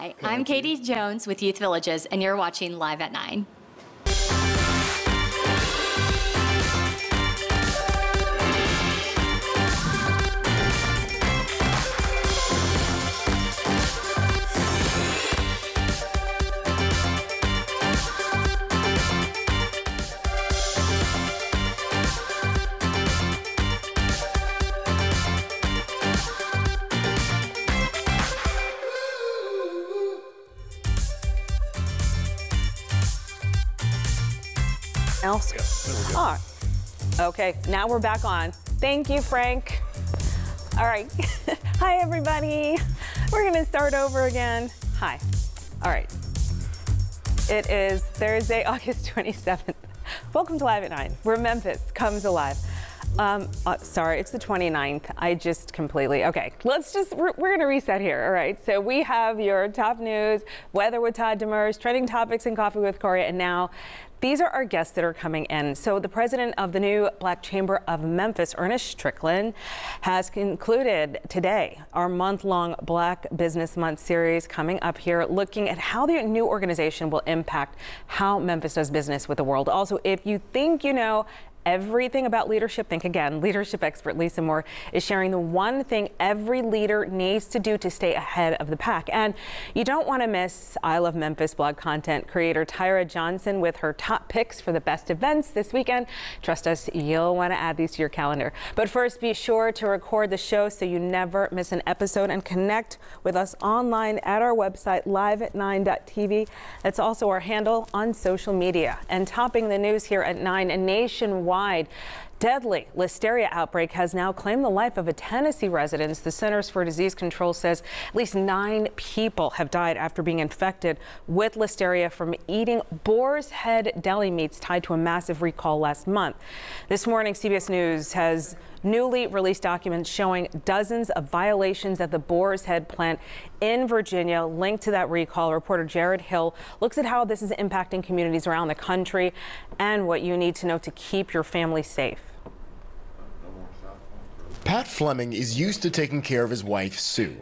Hi, I'm Katie Jones with Youth Villages, and you're watching Live at 9. Else? Oh, okay, now we're back on. Thank you, Frank. All right. Hi, everybody. We're going to start over again. Hi. All right. It is Thursday, August 27th. Welcome to Live at 9, where Memphis comes alive. Sorry, it's the 29th. I just completely, okay, we're going to reset here. All right, so we have your top news, weather with Todd Demers, trending topics and coffee with Corey, and now these are our guests that are coming in. So the president of the new Black Chamber of Memphis, Ernest Strickland, has concluded today our month-long Black Business Month series coming up here, looking at how the new organization will impact how Memphis does business with the world. Also, if you think you know everything about leadership, think again. Leadership expert Lisa Moore is sharing the one thing every leader needs to do to stay ahead of the pack. And you don't want to miss I Love Memphis blog content creator Tyra Johnson with her top picks for the best events this weekend. Trust us, you'll want to add these to your calendar. But first, be sure to record the show so you never miss an episode, and connect with us online at our website, liveat9.tv. That's also our handle on social media. And topping the news here at 9, a nationwide deadly listeria outbreak has now claimed the life of a Tennessee resident. The Centers for Disease Control says at least 9 people have died after being infected with listeria from eating Boar's Head deli meats tied to a massive recall last month. This morning, CBS News has newly released documents showing dozens of violations at the Boar's Head plant in Virginia linked to that recall. Reporter Jared Hill looks at how this is impacting communities around the country and what you need to know to keep your family safe. Pat Fleming is used to taking care of his wife, Sue.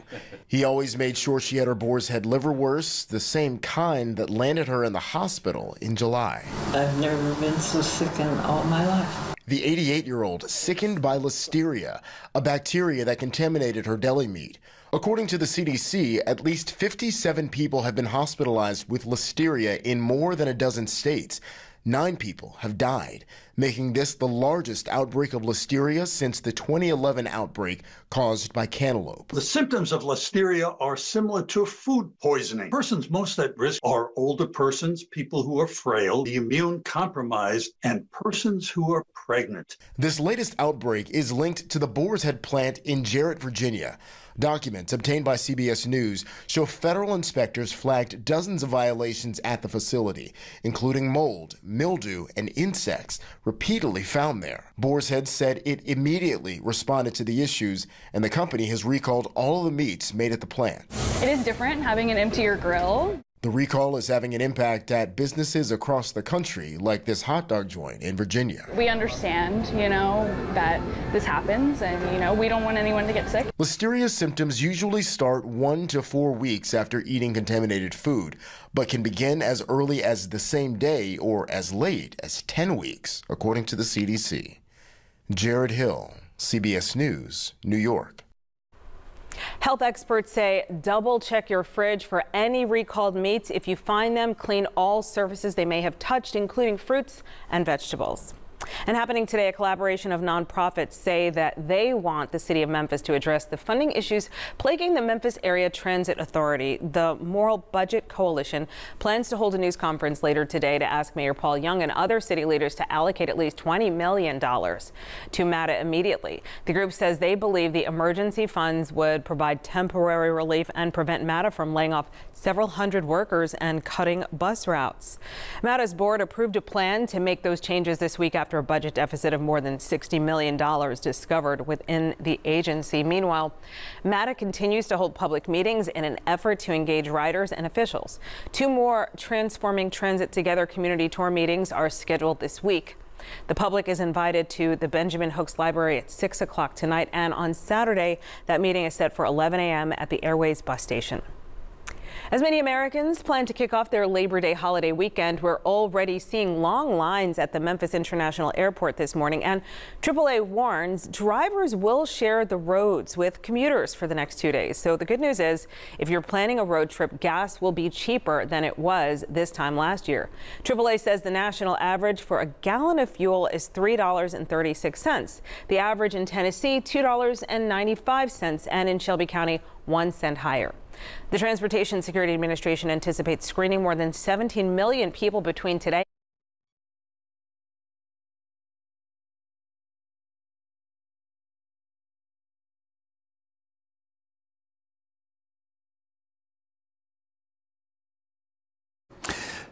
He always made sure she had her Boar's Head liverwurst, the same kind that landed her in the hospital in July. I've never been so sick in all my life. The 88-year-old sickened by listeria, a bacteria that contaminated her deli meat. According to the CDC, at least 57 people have been hospitalized with listeria in more than a dozen states. 9 people have died, making this the largest outbreak of listeria since the 2011 outbreak caused by cantaloupe. The symptoms of listeria are similar to food poisoning. Persons most at risk are older persons, people who are frail, the immune compromised, and persons who are pregnant. This latest outbreak is linked to the Boar's Head plant in Jarrett, Virginia. Documents obtained by CBS News show federal inspectors flagged dozens of violations at the facility, including mold, mildew, and insects repeatedly found there. Boar's Head said it immediately responded to the issues, and the company has recalled all of the meats made at the plant. It is different having an emptier grill. The recall is having an impact at businesses across the country, like this hot dog joint in Virginia. We understand, that this happens, and, we don't want anyone to get sick. Listeria symptoms usually start 1 to 4 weeks after eating contaminated food, but can begin as early as the same day or as late as 10 weeks, according to the CDC. Jared Hill, CBS News, New York. Health experts say double check your fridge for any recalled meats. If you find them, clean all surfaces they may have touched, including fruits and vegetables. And happening today, a collaboration of nonprofits say that they want the city of Memphis to address the funding issues plaguing the Memphis Area Transit Authority. The Moral Budget Coalition plans to hold a news conference later today to ask Mayor Paul Young and other city leaders to allocate at least $20 million to MATA immediately. The group says they believe the emergency funds would provide temporary relief and prevent MATA from laying off several hundred workers and cutting bus routes. MATA's board approved a plan to make those changes this week after a budget deficit of more than $60 million discovered within the agency. Meanwhile, MATA continues to hold public meetings in an effort to engage riders and officials. 2 more Transforming Transit Together community tour meetings are scheduled this week. The public is invited to the Benjamin Hooks Library at 6 o'clock tonight, and on Saturday, that meeting is set for 11 a.m. at the Airways bus station. As many Americans plan to kick off their Labor Day holiday weekend, we're already seeing long lines at the Memphis International Airport this morning, and AAA warns drivers will share the roads with commuters for the next 2 days. So the good news is, if you're planning a road trip, gas will be cheaper than it was this time last year. AAA says the national average for a gallon of fuel is $3.36. The average in Tennessee, $2.95, and in Shelby County, 1 cent higher. The Transportation Security Administration anticipates screening more than 17 million people between today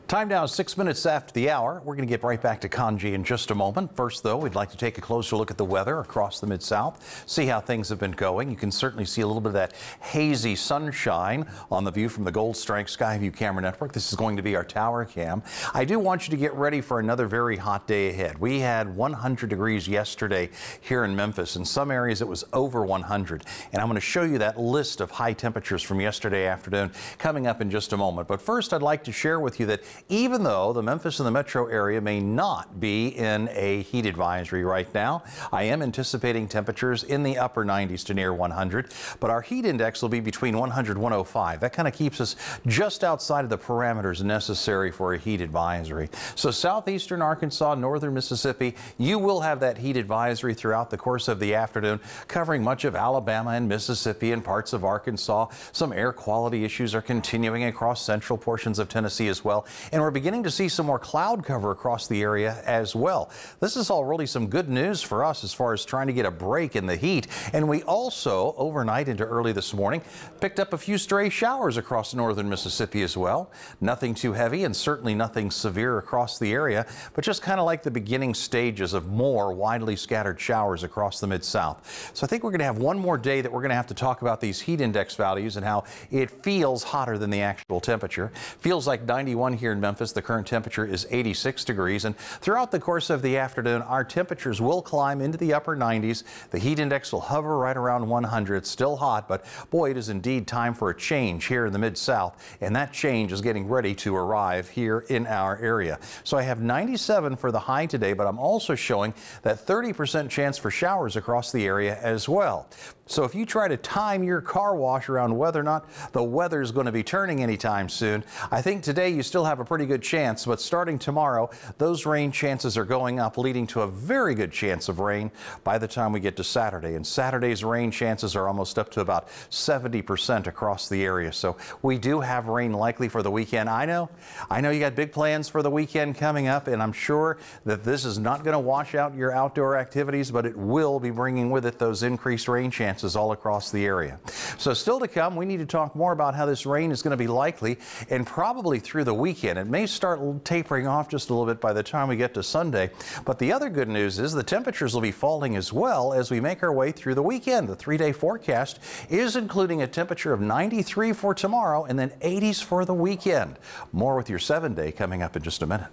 Time now is 6 minutes after the hour. We're going to get right back to Kanji in just a moment. First, though, we'd like to take a closer look at the weather across the Mid-South, see how things have been going. You can certainly see a little bit of that hazy sunshine on the view from the Gold Strike Skyview camera network. This is going to be our tower cam. I do want you to get ready for another very hot day ahead. We had 100 degrees yesterday here in Memphis. In some areas, it was over 100. And I'm going to show you that list of high temperatures from yesterday afternoon coming up in just a moment. But first, I'd like to share with you that even though the Memphis and the metro area may not be in a heat advisory right now, I am anticipating temperatures in the upper 90s to near 100, but our heat index will be between 100 and 105. That kind of keeps us just outside of the parameters necessary for a heat advisory. So southeastern Arkansas, northern Mississippi, you will have that heat advisory throughout the course of the afternoon, covering much of Alabama and Mississippi and parts of Arkansas. Some air quality issues are continuing across central portions of Tennessee as well. And we're beginning to see some more cloud cover across the area as well. This is all really some good news for us as far as trying to get a break in the heat. And we also, overnight into early this morning, picked up a few stray showers across northern Mississippi as well. Nothing too heavy and certainly nothing severe across the area, but just kind of like the beginning stages of more widely scattered showers across the Mid-South. So I think we're going to have one more day that we're going to have to talk about these heat index values and how it feels hotter than the actual temperature. Feels like 91 here in Memphis. The current temperature is 86 degrees, and throughout the course of the afternoon, our temperatures will climb into the upper 90s. The heat index will hover right around 100. It's still hot, but boy, it is indeed time for a change here in the Mid-South, and that change is getting ready to arrive here in our area. So I have 97 for the high today, but I'm also showing that 30% chance for showers across the area as well. So if you try to time your car wash around whether or not the weather is going to be turning anytime soon, I think today you still have a pretty good chance, but starting tomorrow, those rain chances are going up, leading to a very good chance of rain by the time we get to Saturday. And Saturday's rain chances are almost up to about 70% across the area. So we do have rain likely for the weekend. I know you got big plans for the weekend coming up, and I'm sure that this is not going to wash out your outdoor activities, but it will be bringing with it those increased rain chances all across the area. So still to come, we need to talk more about how this rain is going to be likely and probably through the weekend. It may start tapering off just a little bit by the time we get to Sunday. But the other good news is the temperatures will be falling as well as we make our way through the weekend. The 3-day forecast is including a temperature of 93 for tomorrow and then 80s for the weekend. More with your 7-day coming up in just a minute.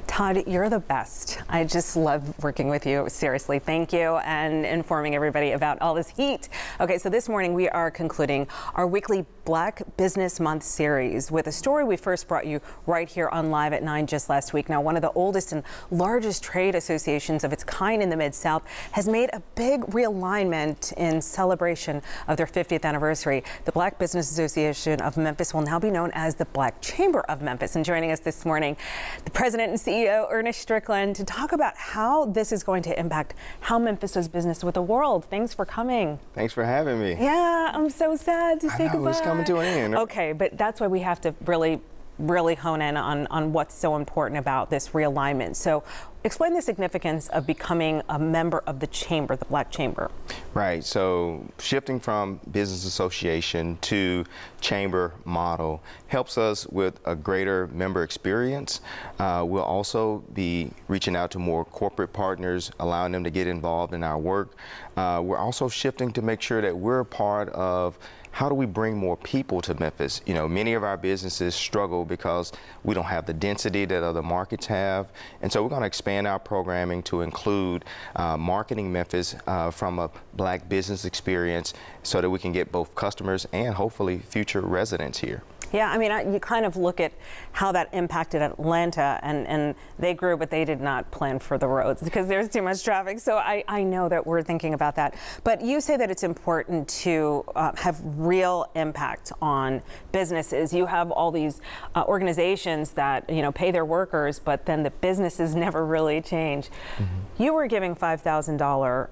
Todd, you're the best. I just love working with you. Seriously, thank you, and informing everybody about all this heat. Okay, so this morning we are concluding our weekly Black Business Month series with a story we first brought you right here on Live at 9 just last week. Now, one of the oldest and largest trade associations of its kind in the Mid-South has made a big realignment in celebration of their 50th anniversary. The Black Business Association of Memphis will now be known as the Black Chamber of Memphis. And joining us this morning, the president and CEO Ernest Strickland, to talk about how this is going to impact how Memphis does business with the world. Thanks for coming. Thanks for having me. Yeah, I'm so sad to say goodbye. It's coming to an end. Okay, but that's why we have to really hone in on what's so important about this realignment. So explain the significance of becoming a member of the chamber, the Black Chamber. Right, so shifting from business association to chamber model helps us with a greater member experience. We'll also be reaching out to more corporate partners, allowing them to get involved in our work. We're also shifting to make sure that we're a part of how do we bring more people to Memphis? You know, many of our businesses struggle because we don't have the density that other markets have. And so we're going to expand our programming to include marketing Memphis from a Black business experience, so that we can get both customers and hopefully future residents here. Yeah, I mean, you kind of look at how that impacted Atlanta, and they grew, but they did not plan for the roads because there's too much traffic. So I know that we're thinking about that. But you say that it's important to have real impact on businesses. You have all these organizations that, you know, pay their workers, but then the businesses never really change. Mm-hmm. You were giving $5,000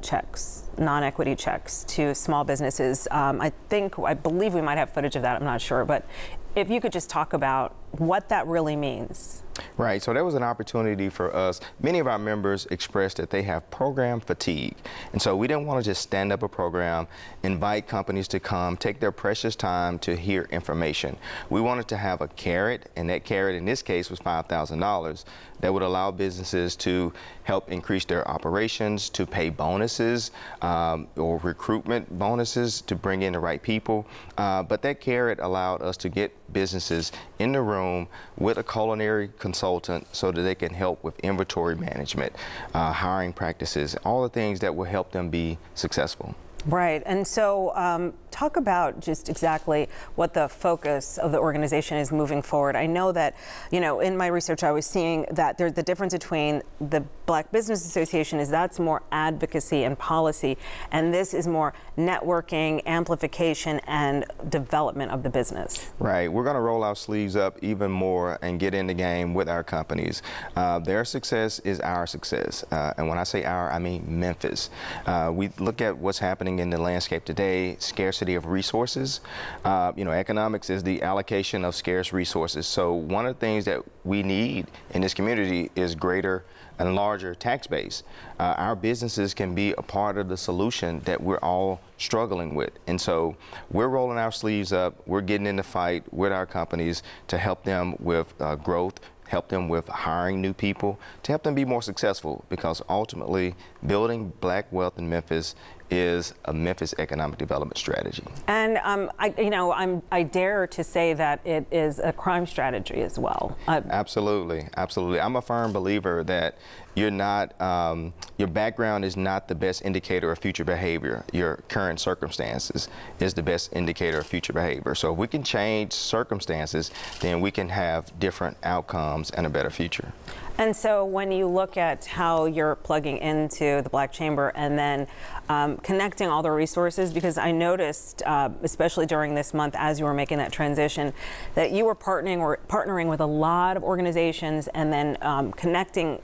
checks, non-equity checks to small businesses. I believe we might have footage of that. I'm not sure, but if you could just talk about what that really means. Right, so there was an opportunity for us. Many of our members expressed that they have program fatigue. And so we didn't want to just stand up a program, invite companies to come, take their precious time to hear information. We wanted to have a carrot, and that carrot in this case was $5,000 that would allow businesses to help increase their operations, to pay bonuses or recruitment bonuses to bring in the right people. But that carrot allowed us to get businesses in the room with a culinary consultant so that they can help with inventory management, hiring practices, all the things that will help them be successful. Right, and so talk about just exactly what the focus of the organization is moving forward. I know that, you know, in my research I was seeing that the difference between the Black Business Association is that's more advocacy and policy, and this is more networking, amplification, and development of the business. Right, we're going to roll our sleeves up even more and get in the game with our companies. Their success is our success, and when I say our, I mean Memphis. We look at what's happening in the landscape today, scarcity of resources. You know, economics is the allocation of scarce resources. So one of the things that we need in this community is greater and larger tax base. Our businesses can be a part of the solution that we're all struggling with. And so we're rolling our sleeves up, we're getting in the fight with our companies to help them with growth, help them with hiring new people, to help them be more successful, because ultimately building Black wealth in Memphis is a Memphis economic development strategy. And I dare to say that it is a crime strategy as well. Absolutely, absolutely. I'm a firm believer that you're not, your background is not the best indicator of future behavior. Your current circumstances is the best indicator of future behavior. So if we can change circumstances, then we can have different outcomes and a better future. And so when you look at how you're plugging into the Black Chamber and then connecting all the resources, because I noticed, especially during this month as you were making that transition, that you were partnering with a lot of organizations and then connecting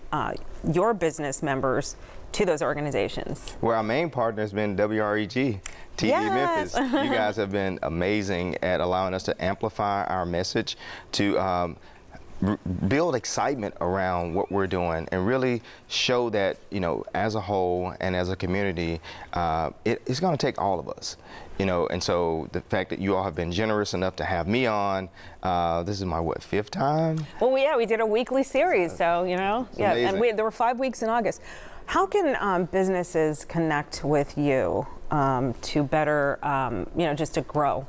your business members to those organizations. Well, our main partner has been WREG. TV Yes. Memphis. You guys have been amazing at allowing us to amplify our message, to build excitement around what we're doing, and really show that, you know, as a whole and as a community, it's going to take all of us, you know. And so the fact that you all have been generous enough to have me on, this is my, what, 5th time? Well, yeah, we did a weekly series, so, you know, yeah, amazing. and there were 5 weeks in August. How can businesses connect with you to better, you know, just to grow?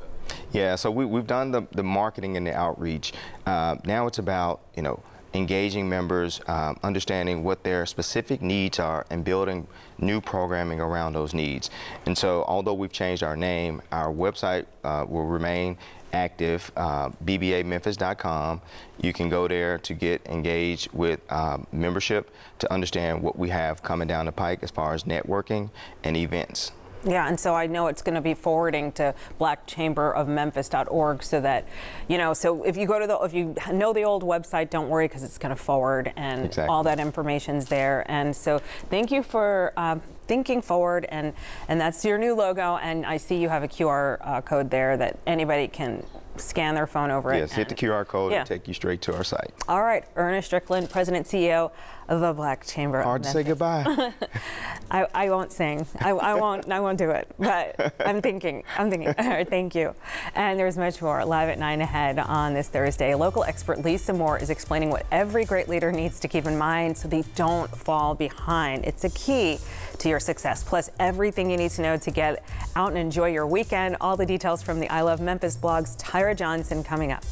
Yeah, so we've done the marketing and the outreach. Now it's about, you know, engaging members, understanding what their specific needs are, and building new programming around those needs. And so although we've changed our name, our website will remain active, bbamemphis.com. You can go there to get engaged with membership, to understand what we have coming down the pike as far as networking and events. Yeah, and so I know it's going to be forwarding to blackchamberofmemphis.org, so that, you know, so if you go to if you know the old website, don't worry, because it's going to forward, and exactly. all that information's there. And so thank you for thinking forward, and that's your new logo, and I see you have a QR code there that anybody can scan their phone over it. Yes, hit the QR code yeah. and take you straight to our site. All right, Ernest Strickland, President, CEO of the Black Chamber. Hard to say goodbye. I won't sing. I won't do it. But I'm thinking. All right, thank you. And there's much more live at 9 ahead on this Thursday. Local expert Lisa Moore is explaining what every great leader needs to keep in mind so they don't fall behind. It's a key to your success. Plus, everything you need to know to get out and enjoy your weekend. All the details from the I Love Memphis blogs. Tyra Johnson coming up.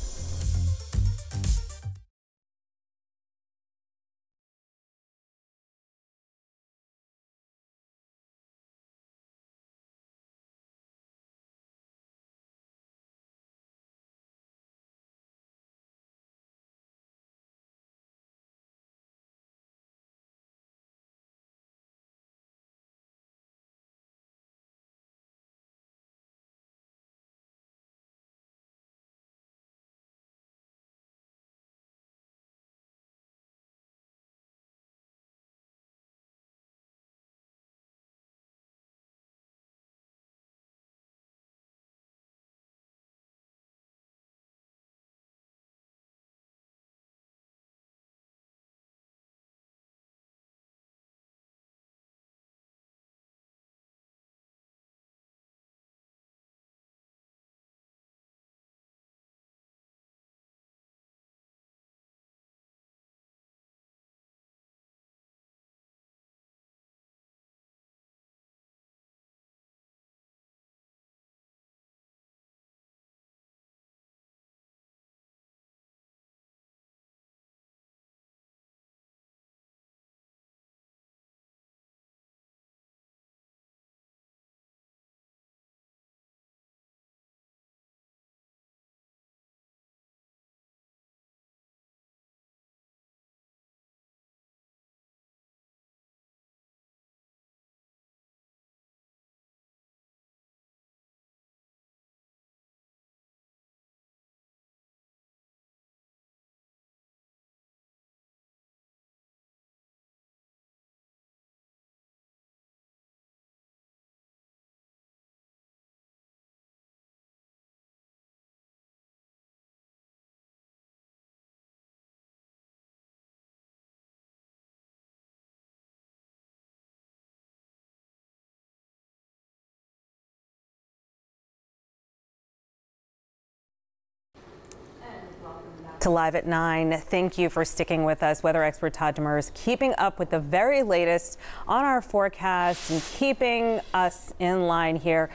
to Live at 9. Thank you for sticking with us. Weather expert Todd Demers keeping up with the very latest on our forecast and keeping us in line here.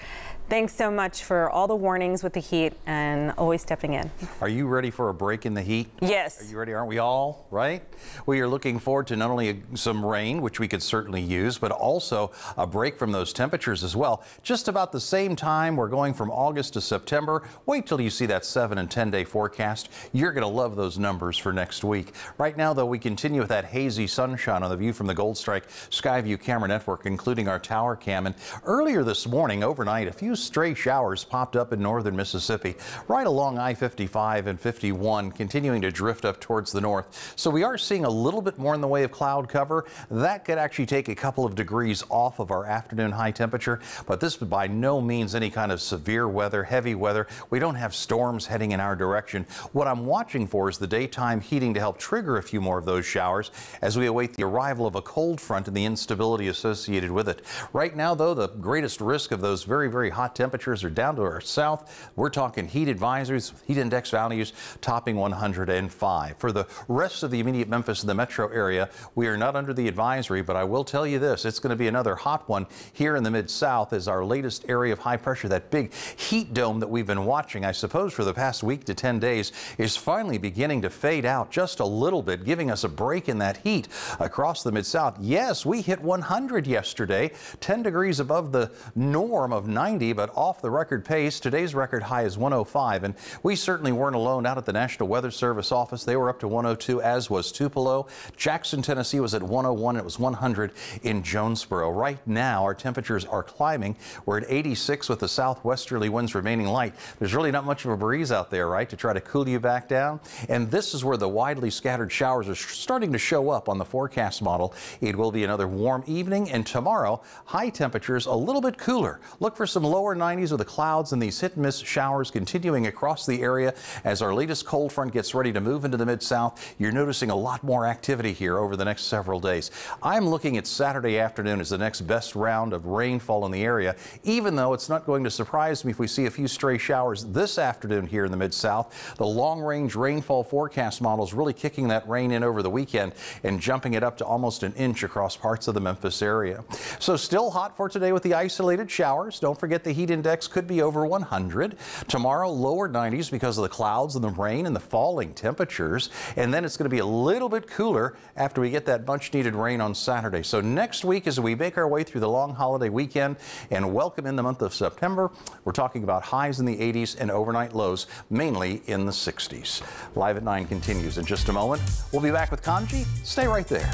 Thanks so much for all the warnings with the heat and always stepping in. Are you ready for a break in the heat? Yes. Are you ready? Aren't we all, right? We are looking forward to not only some rain, which we could certainly use, but also a break from those temperatures as well. Just about the same time, we're going from August to September. Wait till you see that 7 and 10 day forecast. You're going to love those numbers for next week. Right now, though, we continue with that hazy sunshine on the view from the Gold Strike Skyview camera network, including our tower cam. And earlier this morning, overnight, a few stray showers popped up in northern Mississippi, right along I-55 and 51, continuing to drift up towards the north. So we are seeing a little bit more in the way of cloud cover. That could actually take a couple of degrees off of our afternoon high temperature, but this is by no means any kind of severe weather, heavy weather. We don't have storms heading in our direction. What I'm watching for is the daytime heating to help trigger a few more of those showers as we await the arrival of a cold front and the instability associated with it. Right now, though, the greatest risk of those very, very hot temperatures are down to our south. We're talking heat advisories, heat index values topping 105. For the rest of the immediate Memphis and the metro area, we are not under the advisory, but I will tell you this, it's going to be another hot one here in the mid-south as our latest area of high pressure, that big heat dome that we've been watching, I suppose, for the past week to 10 days, is finally beginning to fade out just a little bit, giving us a break in that heat across the mid-south. Yes, we hit 100 yesterday, 10 degrees above the norm of 90, but off the record pace. Today's record high is 105, and we certainly weren't alone out at the National Weather Service office. They were up to 102, as was Tupelo. Jackson, Tennessee was at 101. It was 100 in Jonesboro. Right now, our temperatures are climbing. We're at 86 with the southwesterly winds remaining light. There's really not much of a breeze out there, right, to try to cool you back down. And this is where the widely scattered showers are starting to show up on the forecast model. It will be another warm evening, and tomorrow, high temperatures a little bit cooler. Look for some lower 90s with the clouds and these hit and miss showers continuing across the area as our latest cold front gets ready to move into the mid-south. You're noticing a lot more activity here over the next several days. I'm looking at Saturday afternoon as the next best round of rainfall in the area, even though it's not going to surprise me if we see a few stray showers this afternoon here in the mid-south. The long-range rainfall forecast model is really kicking that rain in over the weekend and jumping it up to almost an inch across parts of the Memphis area. So still hot for today with the isolated showers. Don't forget the heat index could be over 100. Tomorrow, lower 90s because of the clouds and the rain and the falling temperatures. And then it's going to be a little bit cooler after we get that much needed rain on Saturday. So next week, as we make our way through the long holiday weekend and welcome in the month of September, we're talking about highs in the 80s and overnight lows, mainly in the 60s. Live at 9 continues in just a moment. We'll be back with Kanji. Stay right there.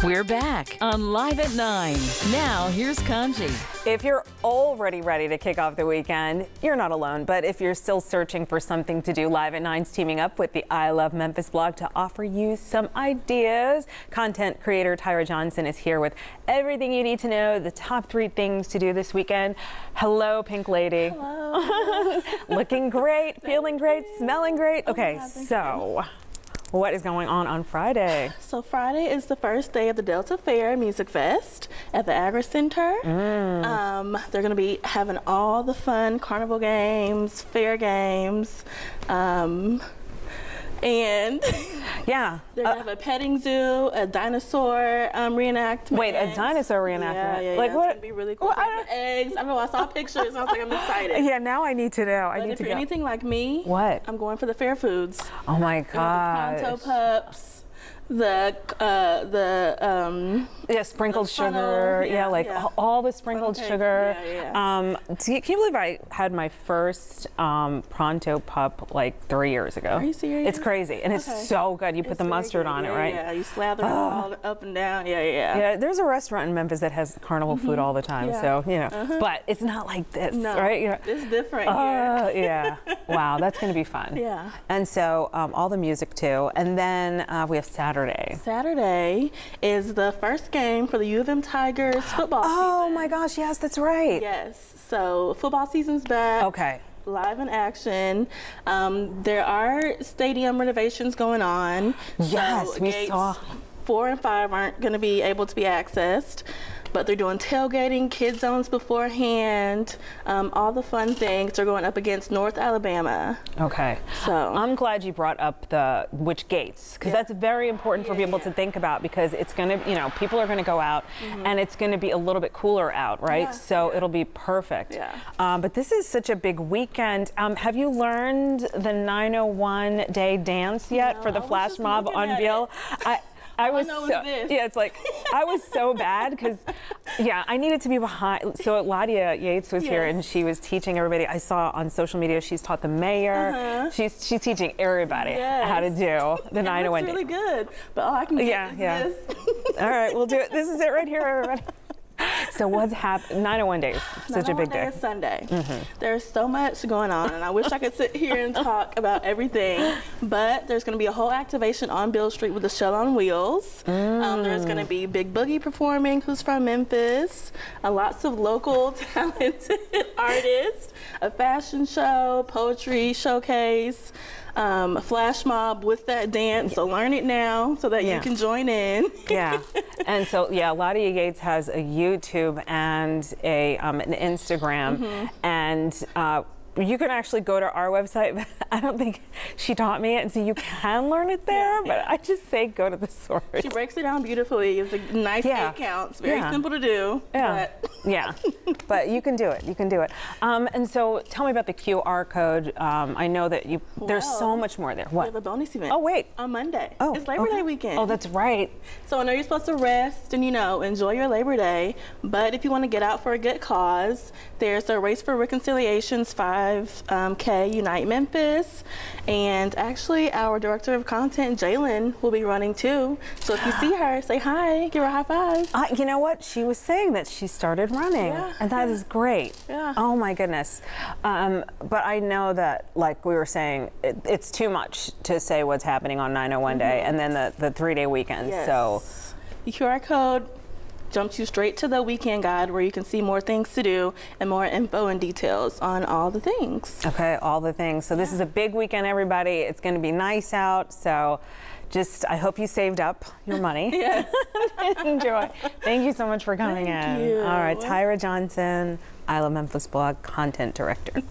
We're back on Live at 9. Now, here's Kanji. If you're already ready to kick off the weekend, you're not alone. But if you're still searching for something to do, Live at 9's teaming up with the I Love Memphis blog to offer you some ideas. Content creator Tyra Johnson is here with everything you need to know, the top 3 things to do this weekend. Hello, Pink Lady. Hello. Looking great, feeling great, smelling great. Okay, so what is going on Friday? So Friday is the first day of the Delta Fair Music Fest at the Agri Center. They're going to be having all the fun carnival games, fair games, and yeah, they're going to have a petting zoo, a dinosaur reenactment. Wait, a dinosaur reenactment? Yeah. Like It's what? going to be really cool. Well, like the eggs. I don't know. I saw pictures. I was like, I'm excited. Yeah, now I need to know. I But need if to you're go. anything like me, What? I'm going for the fair foods. Oh my The god. Pronto Pups, the sprinkled the funnel, sugar. Yeah, like all the sprinkled Funnel cake, sugar. yeah. Can you believe I had my first Pronto Pup like 3 years ago? Are you serious? It's crazy, and it's so good. You put the mustard on it, right? Yeah, you slather it all up and down. Yeah. Yeah, there's a restaurant in Memphis that has carnival food all the time, Yeah. so you know. But it's not like this, No, right? You know, it's different here. yeah. Wow, that's going to be fun. Yeah. And so all the music too, and then we have Saturday. Saturday is the first game for the U of M Tigers football season. Oh my gosh, yes, that's right. Yes, so football season's back. Okay. Live in action. There are stadium renovations going on. Yes, so we gates saw. 4 and 5 aren't going to be able to be accessed, but they're doing tailgating, kid zones beforehand, all the fun things. They're going up against North Alabama. Okay. So I'm glad you brought up which gates, because that's very important for people to think about, because it's going to, you know, people are going to go out and it's going to be a little bit cooler out, right? Yeah, so it'll be perfect. Yeah. But this is such a big weekend. Have you learned the 901 day dance yet for the flash mob on Bill? I was know so, is this. yeah, it's like I was so bad because I needed to be behind. So Ladia Yates was here and she was teaching everybody. I saw on social media she's taught the mayor. She's teaching everybody how to do the 901 It's really good, but all I can get is this. All right, we'll do it. This is it right here, everybody. So what's happened? 901 days, such a big day. Is Sunday. There's so much going on, and I wish I could sit here and talk about everything, but there's going to be a whole activation on Beale Street with the Shell on Wheels. There's going to be Big Boogie performing, who's from Memphis, lots of local talented artists, a fashion show, poetry showcase, a flash mob with that dance, so learn it now so that you can join in. And so Ladia Yates has a YouTube and an Instagram, and you can actually go to our website, but I don't think she taught me it, and so you can learn it there, but I just say go to the source. She breaks it down beautifully. It's a nice 8 counts, very simple to do. But you can do it. You can do it. And so tell me about the QR code. I know that there's so much more there. What? We have a bonus event. Oh, wait. On Monday. Oh, it's Labor Day weekend. Oh, that's right. So I know you're supposed to rest and, enjoy your Labor Day, but if you want to get out for a good cause, there's a Race for Reconciliation's 5K Unite Memphis, and actually our Director of Content, Jalen, will be running too. So if you see her, say hi, give her a high five. You know what? She was saying that she started running, and that is great. Oh my goodness. But I know that, like we were saying, it's too much to say what's happening on 901 day and then the 3-day weekend. Yes. So the QR code jumps you straight to the weekend guide where you can see more things to do and more info and details on all the things. Okay, all the things. So this is a big weekend, everybody. It's going to be nice out. So I hope you saved up your money. Yes. Enjoy. Thank you so much for coming in. Thank you. All right, Tyra Johnson, I Love Memphis blog content director.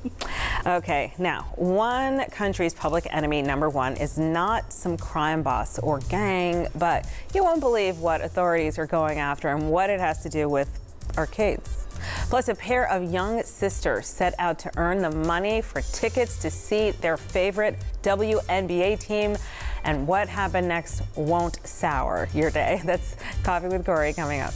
Okay, now, one country's public enemy #1 is not some crime boss or gang, but you won't believe what authorities are going after and what it has to do with arcades. Plus, a pair of young sisters set out to earn the money for tickets to see their favorite WNBA team. And what happened next won't sour your day. That's Coffee with Corey coming up.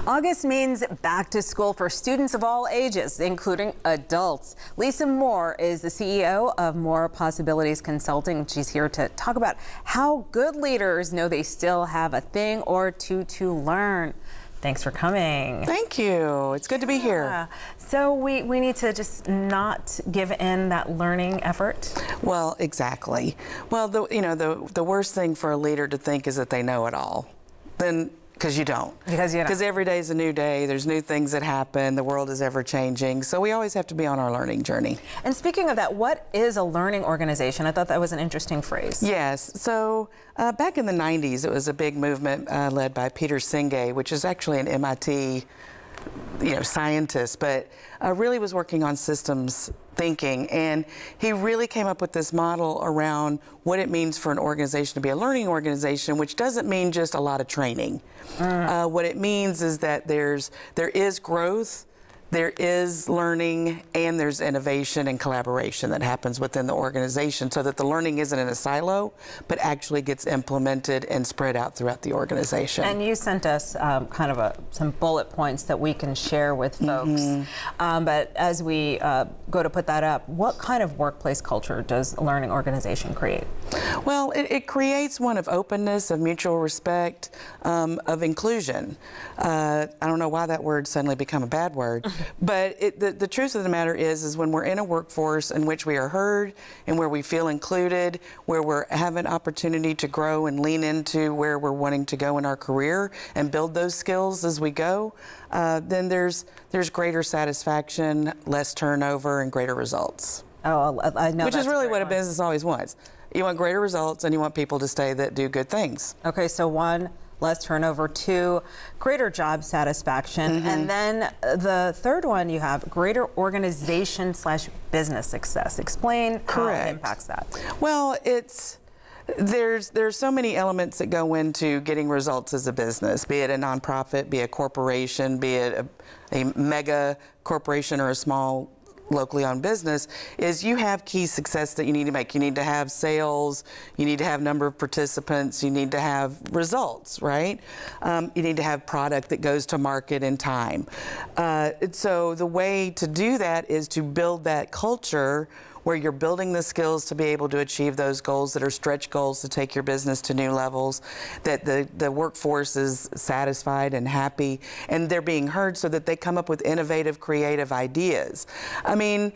August means back to school for students of all ages, including adults. Lisa Moore is the CEO of More Possibilities Consulting. She's here to talk about how good leaders know they still have a thing or two to learn. Thanks for coming. Thank you. It's good to be here. So we need to just not give in that learning effort. Well, exactly. Well, the worst thing for a leader to think is that they know it all. Then, because you don't. Because every day is a new day. There's new things that happen. The world is ever changing. So we always have to be on our learning journey. And speaking of that, what is a learning organization? I thought that was an interesting phrase. Yes. So back in the 90s, it was a big movement led by Peter Senge, which is actually an MIT scientist, but really was working on systems thinking. And he really came up with this model around what it means for an organization to be a learning organization, which doesn't mean just a lot of training. What it means is that there is growth, there is learning, and there's innovation and collaboration that happens within the organization, so that the learning isn't in a silo, but actually gets implemented and spread out throughout the organization. And you sent us kind of some bullet points that we can share with folks. But as we go to put that up, what kind of workplace culture does a learning organization create? Well, it creates one of openness, of mutual respect, of inclusion. I don't know why that word suddenly became a bad word. But the truth of the matter is when we're in a workforce in which we are heard and where we feel included, where we're having opportunity to grow and lean into where we're wanting to go in our career and build those skills as we go, then there's greater satisfaction, less turnover, and greater results. Oh, I know. Which is really what a business always wants. You want greater results, and you want people to stay that do good things. Okay, so 1, less turnover, 2, greater job satisfaction, and then the third one you have greater organization/business success. Explain how it impacts that. Well, there's so many elements that go into getting results as a business, be it a nonprofit, be it a corporation, be it a mega corporation or a small locally owned business, is you have key success that you need to make. You need to have sales, you need to have number of participants, you need to have results, right? You need to have product that goes to market in time. So the way to do that is to build that culture where you're building the skills to be able to achieve those goals that are stretch goals to take your business to new levels, that the workforce is satisfied and happy, and they're being heard so that they come up with innovative, creative ideas. I mean,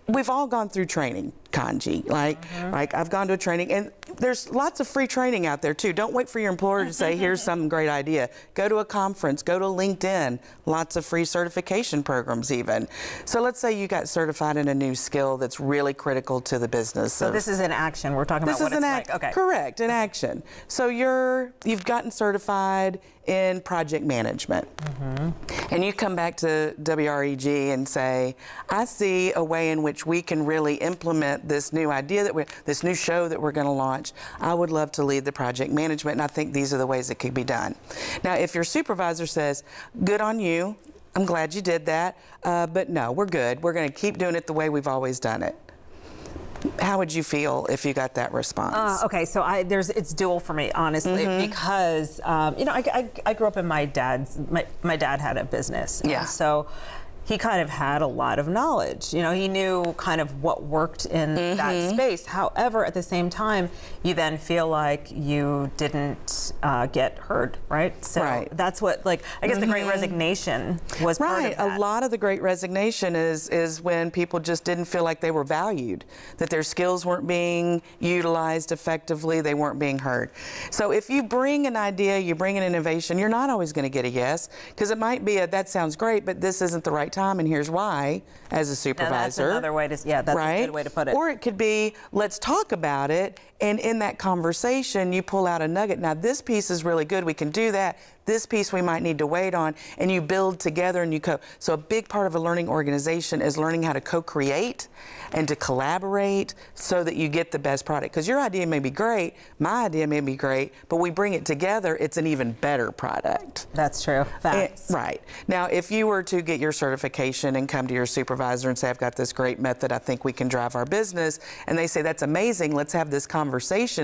we've all gone through training, Kanji. Like I've gone to a training, and there's lots of free training out there too. Don't wait for your employer to say, here's some great idea. Go to a conference, go to LinkedIn, lots of free certification programs even. So let's say you got certified in a new skill that's really critical to the business. So this is an action. We're talking about what it's like. Okay. Correct, in action. So you've gotten certified in project management. And you come back to WREG and say, I see a way in which we can really implement this new idea this new show that we're going to launch. I would love to lead the project management, and I think these are the ways it could be done. Now, if your supervisor says, good on you, I'm glad you did that, but no, we're good. We're going to keep doing it the way we've always done it. How would you feel if you got that response? Okay, so it's dual for me, honestly, because I grew up in my dad had a business, and so he kind of had a lot of knowledge. You know, he knew kind of what worked in that space. However, at the same time, you then feel like you didn't get heard, right? So that's what, I guess the Great Resignation was part of that. A lot of the Great Resignation is when people just didn't feel like they were valued, that their skills weren't being utilized effectively, they weren't being heard. So if you bring an idea, you bring an innovation, you're not always going to get a yes, because it might be that sounds great, but this isn't the right time, and here's why, as a supervisor. Now that's another way to, that's a good way to put it. Or it could be, let's talk about it, and in that conversation, you pull out a nugget. Now, this piece is really good. We can do that. This piece we might need to wait on, and you build together and you So a big part of a learning organization is learning how to co-create and to collaborate so that you get the best product. Because your idea may be great, my idea may be great, but we bring it together, it's an even better product. That's true. Facts. Right. Now, if you were to get your certification and come to your supervisor and say, I've got this great method, I think we can drive our business, and they say, that's amazing, let's have this conversation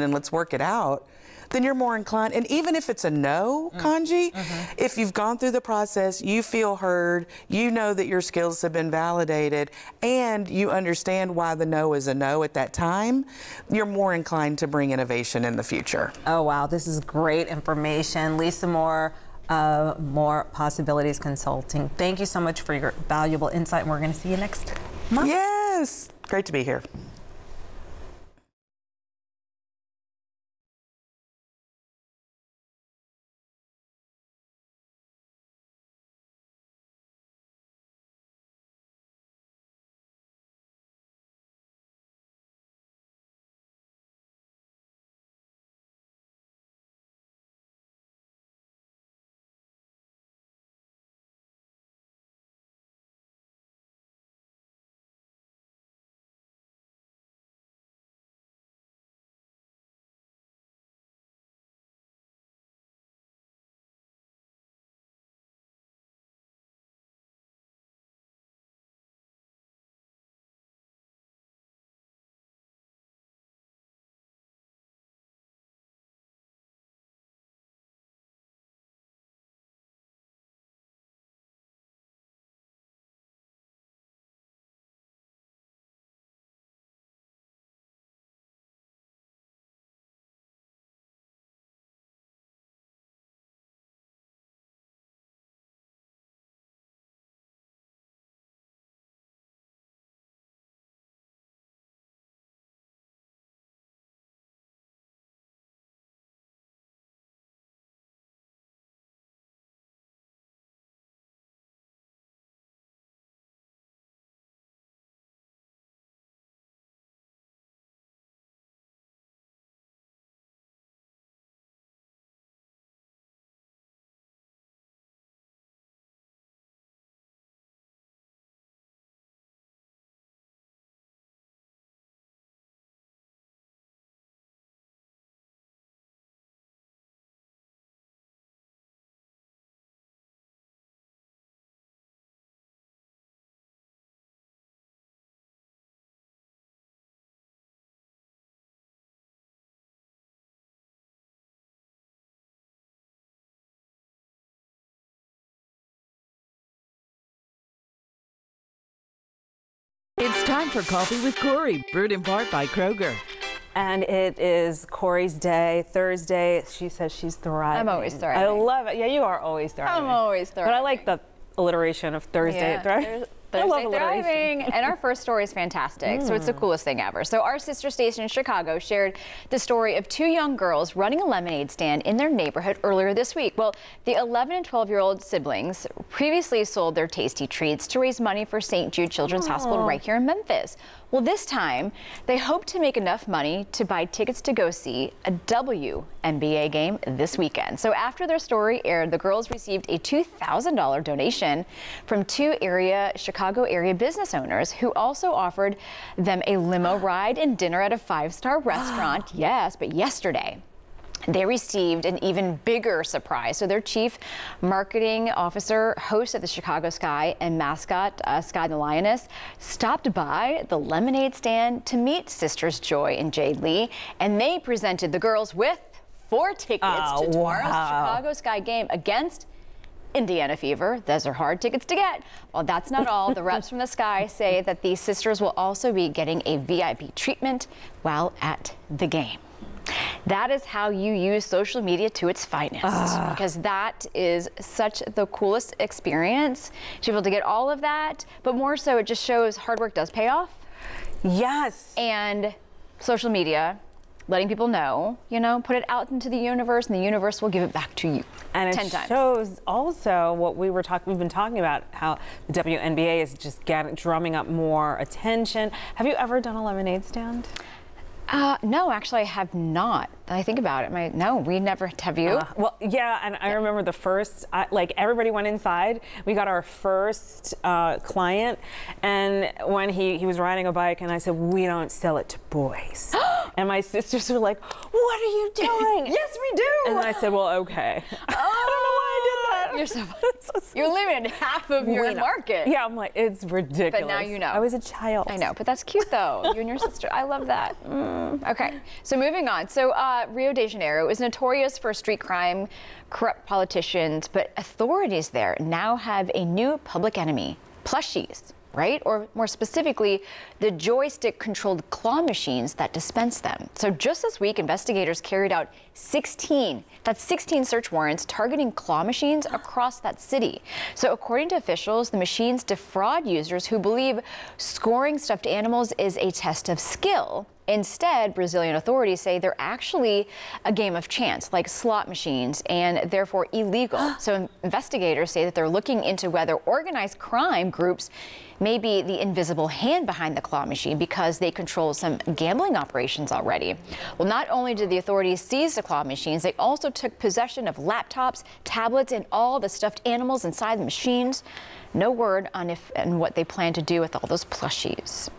and let's work it out, then you're more inclined. And even if it's a no, Kanji, Angie. If you've gone through the process, you feel heard, you know that your skills have been validated, and you understand why the no is a no at that time, you're more inclined to bring innovation in the future. Oh, wow. This is great information. Lisa Moore, More Possibilities Consulting. Thank you so much for your valuable insight, and we're going to see you next month. Yes. Great to be here. It's time for Coffee with Corey, brewed in part by Kroger. And it is Corey's day, Thursday. She says she's thriving. I'm always thriving. I love it. Yeah, you are always thriving. I'm always thriving. But I like the alliteration of Thursday. Yeah, Thursday Thriving. And our first story is fantastic. So it's the coolest thing ever. So our sister station in Chicago shared the story of two young girls running a lemonade stand in their neighborhood earlier this week. Well, the 11 and 12-year-old siblings previously sold their tasty treats to raise money for St. Jude Children's Hospital right here in Memphis. Well, this time, they hope to make enough money to buy tickets to go see a WNBA game this weekend. So after their story aired, the girls received a $2,000 donation from two Chicago area business owners who also offered them a limo ride and dinner at a 5-star restaurant. Yes, but yesterday, they received an even bigger surprise. So their chief marketing officer, host of the Chicago Sky, and mascot, Sky the Lioness, stopped by the lemonade stand to meet sisters Joy and Jade Lee, and they presented the girls with 4 tickets to tomorrow's Chicago Sky game against Indiana Fever. Those are hard tickets to get. Well, that's not all. The reps from the Sky say that these sisters will also be getting a VIP treatment while at the game. That is how you use social media to its finest, because that is such the coolest experience to be able to get all of that, but more so it just shows hard work does pay off. Yes. And social media, letting people know, put it out into the universe, and the universe will give it back to you. And it 10 times. shows also what we've been talking about, how the WNBA is just drumming up more attention. Have you ever done a lemonade stand? No, actually, I have not. I think about it. No, we never. Have you? Well, yeah, and I remember the first, everybody went inside. We got our first client, and when he was riding a bike, and I said, we don't sell it to boys. And my sisters were like, what are you doing? Yes, we do. And I said, well, okay. I don't know why I did that. You're so you limited half of your market. Yeah, I'm like, it's ridiculous. But now you know. I was a child. I know, but that's cute though. You and your sister. I love that. Okay, so moving on. So Rio de Janeiro is notorious for street crime, corrupt politicians, but authorities there now have a new public enemy: plushies. Right? Or more specifically, the joystick-controlled claw machines that dispense them. So just this week, investigators carried out 16 search warrants targeting claw machines across that city. So according to officials, the machines defraud users who believe scoring stuffed animals is a test of skill. Instead, Brazilian authorities say they're actually a game of chance, like slot machines, and therefore illegal. So investigators say that they're looking into whether organized crime groups may be the invisible hand behind the claw machine because they control some gambling operations already. Well, not only did the authorities seize the claw machines, they also took possession of laptops, tablets, and all the stuffed animals inside the machines. No word on if and what they plan to do with all those plushies.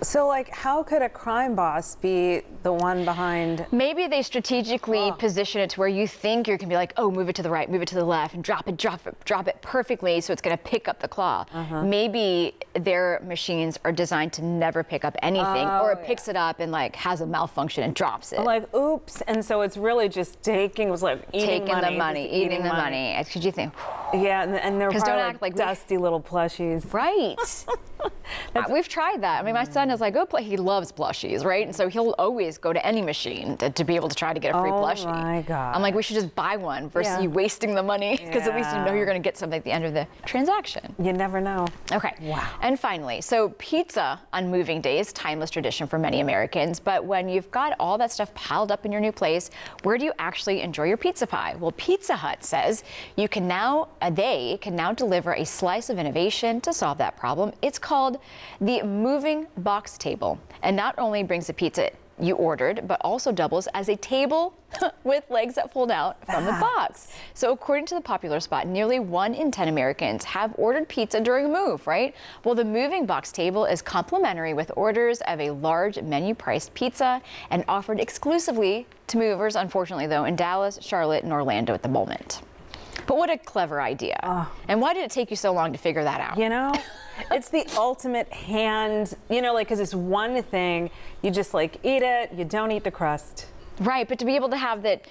So, like, how could a crime boss be the one behind? Maybe they strategically position it to where you think you're going to be like, oh, move it to the right, move it to the left, and drop it perfectly so it's going to pick up the claw. Maybe their machines are designed to never pick up anything, or it picks it up and like has a malfunction and drops it. Like, oops. And so it's really just taking eating the money. Could you think? Yeah, and they're probably don't act like dusty little plushies. Right. We've tried that. I mean, my son is like, oh, he loves plushies, right? And so he'll always go to any machine to be able to try to get a free plushie. Oh my God. I'm like, we should just buy one versus you wasting the money, because at least you know you're going to get something at the end of the transaction. You never know. Okay. Wow. And finally, so pizza on moving day is timeless tradition for many Americans, but when you've got all that stuff piled up in your new place, where do you actually enjoy your pizza pie? Well, Pizza Hut says they can now deliver a slice of innovation to solve that problem. It's called the Moving Box Table, and not only brings the pizza you ordered, but also doubles as a table with legs that fold out from the box. So according to the Popular Spot, nearly 1 in 10 Americans have ordered pizza during a move, right? Well, the Moving Box Table is complimentary with orders of a large menu-priced pizza and offered exclusively to movers, unfortunately, though, in Dallas, Charlotte, and Orlando at the moment. But what a clever idea. And why did it take you so long to figure that out? You know, it's the ultimate hand, because it's one thing, you just like eat it, you don't eat the crust. Right, but to be able to have that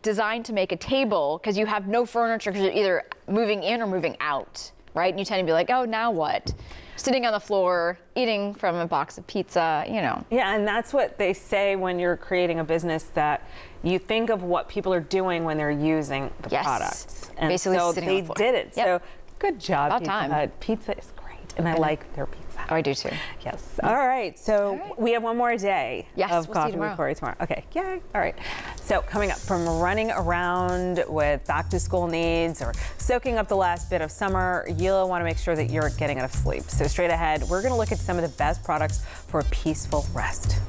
designed to make a table, because you have no furniture, because you're either moving in or moving out, right? And you tend to be like, oh, now what? Sitting on the floor, eating from a box of pizza, Yeah, and that's what they say when you're creating a business, that you think of what people are doing when they're using the products. And basically so sitting they on the floor. did it. So good job, About Pizza time. Hut. Pizza is great, and I like their pizza. Oh, I do too. Yes. All right. So we have one more day of we'll Coffee see you with Corey tomorrow. Okay. Yay. All right. So coming up, from running around with back to school needs or soaking up the last bit of summer, you'll want to make sure that you're getting enough sleep. So straight ahead, we're going to look at some of the best products for a peaceful rest.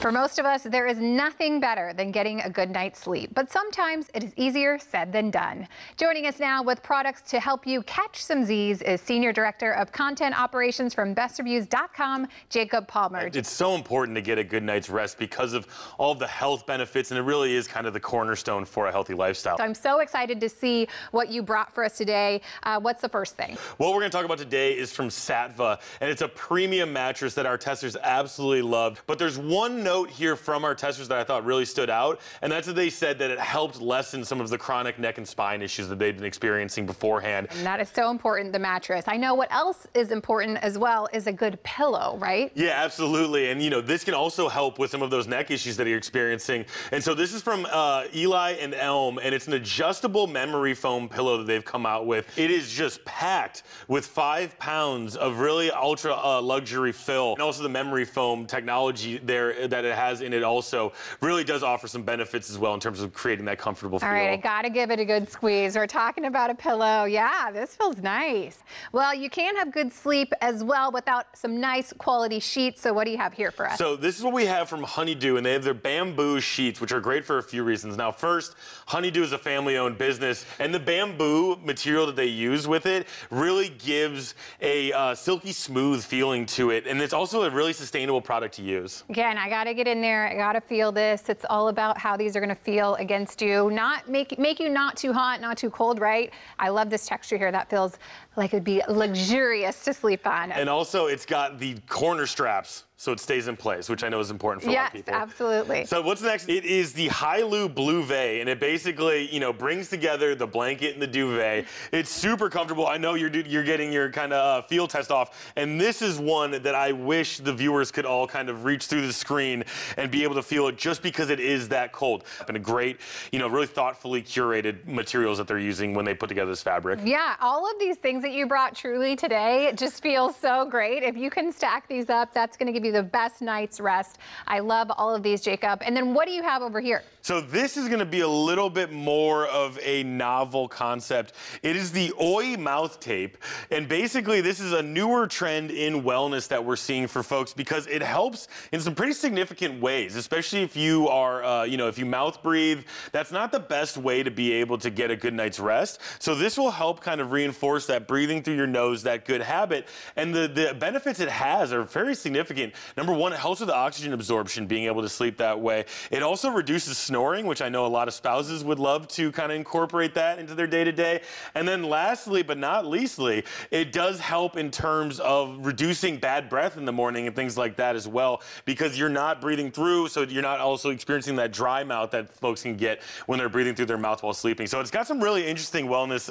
For most of us, there is nothing better than getting a good night's sleep, but sometimes it is easier said than done. Joining us now with products to help you catch some Z's is Senior Director of Content Operations from BestReviews.com, Jacob Palmer. It's so important to get a good night's rest because of all of the health benefits, and it really is kind of the cornerstone for a healthy lifestyle. So I'm so excited to see what you brought for us today. What's the first thing? What we're going to talk about today is from Saatva, and it's a premium mattress that our testers absolutely loved. But there's one note here from our testers that I thought really stood out, and that's that they said that it helped lessen some of the chronic neck and spine issues that they'd been experiencing beforehand. And that is so important, the mattress. I know what else is important as well is a good pillow, right? Yeah, absolutely. And, you know, this can also help with some of those neck issues that you're experiencing. And so this is from Eli and Elm, and it's an adjustable memory foam pillow that they've come out with. It is just packed with 5 pounds of really ultra luxury fill, and also the memory foam technology there that it has in it also really does offer some benefits as well in terms of creating that comfortable feel. All right, I gotta give it a good squeeze. We're talking about a pillow. Yeah, this feels nice. Well, you can have good sleep as well without some nice quality sheets. So what do you have here for us? So this is what we have from Honeydew, and they have their bamboo sheets, which are great for a few reasons. Now, first, Honeydew is a family-owned business, and the bamboo material that they use with it really gives a silky smooth feeling to it, and it's also a really sustainable product to use. Again, I gotta get in there. I gotta feel this. It's all about how these are gonna feel against you. Not make you not too hot, not too cold, right? I love this texture here. That feels like it'd be luxurious to sleep on. And also, it's got the corner straps, so it stays in place, which I know is important for a lot of people. Yes, absolutely. So what's next? It is the Hailu Bluvet, and it basically, you know, brings together the blanket and the duvet. It's super comfortable. I know you're getting your kind of field test off, and this is one that I wish the viewers could all kind of reach through the screen and be able to feel it just because it is that cold. And a great, you know, really thoughtfully curated materials that they're using when they put together this fabric. Yeah, all of these things that you brought truly today just feel so great. If you can stack these up, that's going to give you the best night's rest. I love all of these, Jacob. And then what do you have over here? So this is going to be a little bit more of a novel concept. It is the OI mouth tape, and basically this is a newer trend in wellness that we're seeing for folks because it helps in some pretty significant ways, especially if you are, you know, if you mouth breathe. That's not the best way to be able to get a good night's rest. So this will help kind of reinforce that breathing through your nose, that good habit, and the benefits it has are very significant. Number one, it helps with oxygen absorption, being able to sleep that way. It also reduces snoring, which I know a lot of spouses would love to kind of incorporate that into their day-to-day. And then lastly, but not leastly, it does help in terms of reducing bad breath in the morning and things like that as well, because you're not breathing through, so you're not also experiencing that dry mouth that folks can get when they're breathing through their mouth while sleeping. So it's got some really interesting wellness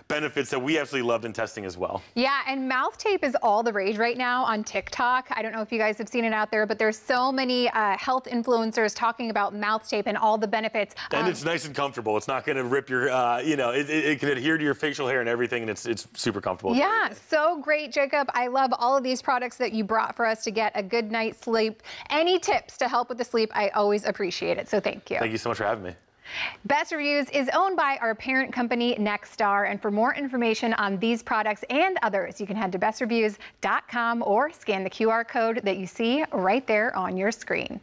benefits that we absolutely loved in testing as well. Yeah, and mouth tape is all the rage right now on TikTok. I don't know if you guys have seen it out there, but there's so many health influencers talking about mouth tape and all the benefits. And it's nice and comfortable. It's not going to rip your, you know, it can adhere to your facial hair and everything, and it's super comfortable. Yeah, so great, Jacob. I love all of these products that you brought for us to get a good night's sleep. Any tips to help with the sleep, I always appreciate it, so thank you. Thank you so much for having me. Best Reviews is owned by our parent company, Nexstar, and for more information on these products and others, you can head to bestreviews.com or scan the QR code that you see right there on your screen.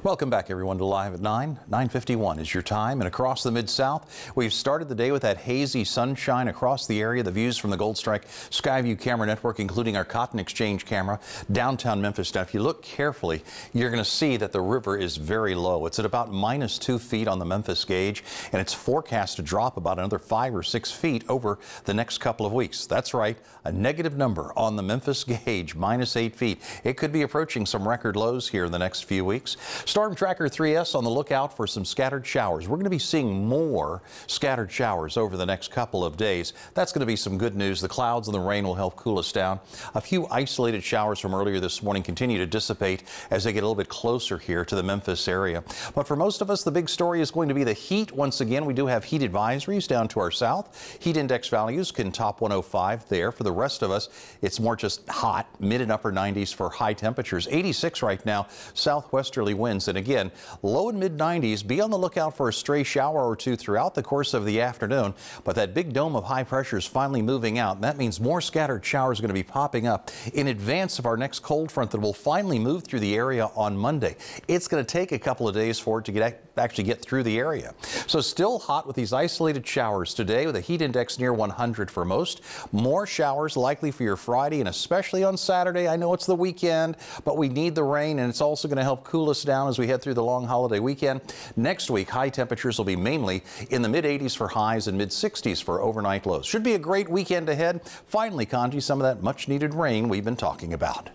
Welcome back, everyone, to Live at 9. 9:51 is your time, and across the Mid-South, we've started the day with that hazy sunshine across the area. The views from the Gold Strike Skyview camera network, including our Cotton Exchange camera, downtown Memphis. Now, if you look carefully, you're going to see that the river is very low. It's at about -2 feet on the Memphis gauge, and it's forecast to drop about another 5 or 6 feet over the next couple of weeks. That's right, a negative number on the Memphis gauge, -8 feet. It could be approaching some record lows here in the next few weeks. Storm Tracker 3S on the lookout for some scattered showers. We're going to be seeing more scattered showers over the next couple of days. That's going to be some good news. The clouds and the rain will help cool us down. A few isolated showers from earlier this morning continue to dissipate as they get a little bit closer here to the Memphis area. But for most of us, the big story is going to be the heat. Once again, we do have heat advisories down to our south. Heat index values can top 105 there. For the rest of us, it's more just hot, mid and upper 90s for high temperatures. 86 right now, southwesterly winds. And again, low and mid 90s. Be on the lookout for a stray shower or two throughout the course of the afternoon. But that big dome of high pressure is finally moving out. And that means more scattered showers are going to be popping up in advance of our next cold front that will finally move through the area on Monday. It's going to take a couple of days for it to actually get through the area. So still hot with these isolated showers today with a heat index near 100 for most. More showers likely for your Friday and especially on Saturday. I know it's the weekend, but we need the rain, and it's also going to help cool us down as we head through the long holiday weekend. Next week, high temperatures will be mainly in the mid-80s for highs and mid-60s for overnight lows. Should be a great weekend ahead. Finally, Kanji, some of that much-needed rain we've been talking about.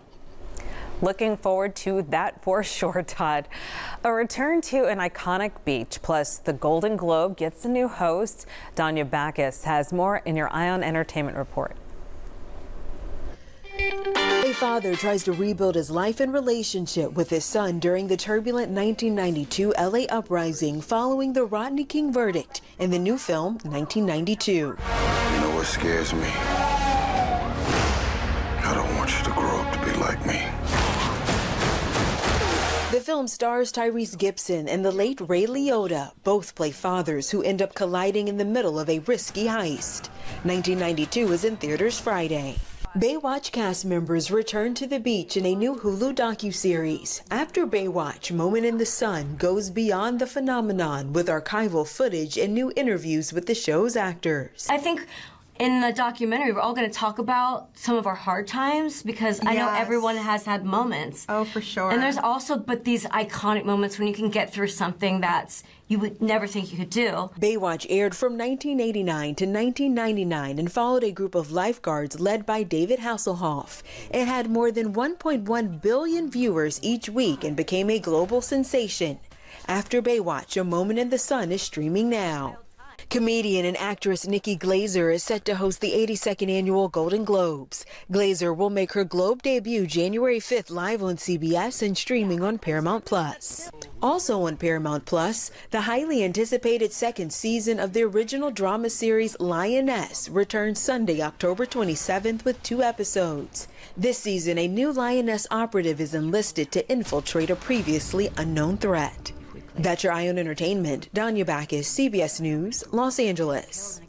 Looking forward to that for sure, Todd. A return to an iconic beach, plus the Golden Globe gets a new host. Danya Backus has more in your Ion Entertainment report. A father tries to rebuild his life and relationship with his son during the turbulent 1992 LA uprising following the Rodney King verdict in the new film 1992. You know what scares me? I don't want you to grow up to be like me. The film stars Tyrese Gibson and the late Ray Liotta. Both play fathers who end up colliding in the middle of a risky heist. 1992 is in theaters Friday. Baywatch cast members return to the beach in a new Hulu docuseries. After Baywatch, Moment in the Sun goes beyond the phenomenon with archival footage and new interviews with the show's actors. I think in the documentary, we're all going to talk about some of our hard times because I know everyone has had moments. Oh, for sure. And there's also, but these iconic moments when you can get through something that's you would never think you could do. Baywatch aired from 1989 to 1999 and followed a group of lifeguards led by David Hasselhoff. It had more than 1.1 billion viewers each week and became a global sensation. After Baywatch, A Moment in the Sun is streaming now. Comedian and actress Nikki Glaser is set to host the 82nd annual Golden Globes. Glaser will make her Globe debut January 5th live on CBS and streaming on Paramount+. Also on Paramount+, the highly anticipated second season of the original drama series Lioness returns Sunday, October 27th with 2 episodes. This season, a new Lioness operative is enlisted to infiltrate a previously unknown threat. That's your Ion Entertainment. Danya Backus, CBS News, Los Angeles.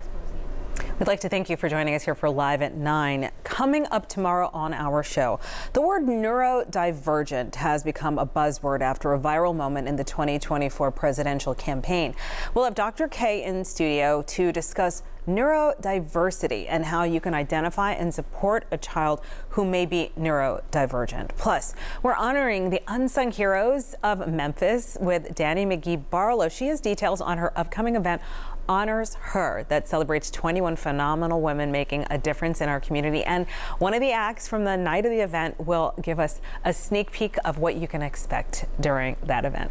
We'd like to thank you for joining us here for Live at 9. Coming up tomorrow on our show, the word neurodivergent has become a buzzword after a viral moment in the 2024 presidential campaign. We'll have Dr. K in studio to discuss neurodiversity and how you can identify and support a child who may be neurodivergent. Plus, we're honoring the unsung heroes of Memphis with Danny McGee Barlow. She has details on her upcoming event, Honors Her, that celebrates 21 phenomenal women making a difference in our community. And one of the acts from the night of the event will give us a sneak peek of what you can expect during that event.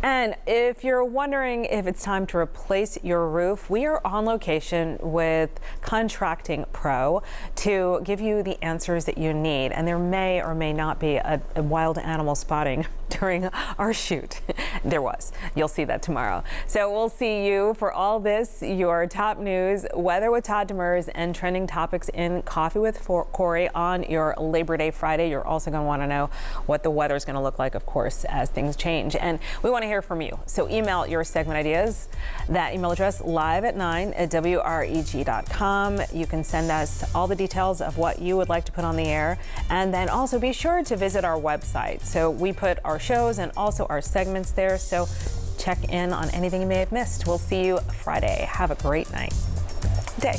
And if you're wondering if it's time to replace your roof, we are on location with Contracting Pro to give you the answers that you need. And there may or may not be a wild animal spotting during our shoot. There was. You'll see that tomorrow. So we'll see you for all this, your top news, weather with Todd Demers, and trending topics in Coffee with Corey on your Labor Day Friday. You're also going to want to know what the weather is going to look like, of course, as things change. And we want to hear from you. So email your segment ideas. That email address, live@9@wreg.com. You can send us all the details of what you would like to put on the air. And then also be sure to visit our website. So we put our our shows and also our segments there. So check in on anything you may have missed. We'll see you Friday. Have a great day.